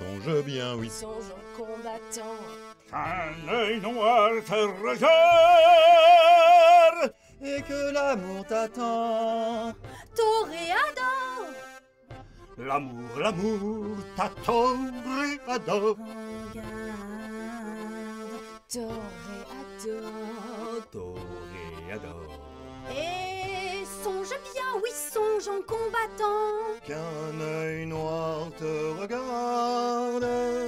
songe bien, oui. Songe en combattant. Qu'un œil noir te regarde Et que l'amour t'attend. Toréador. L'amour t'attendrait. Toréador. Toréador. Et songe bien, oui, songe en combattant. Qu'un œil noir te regarde.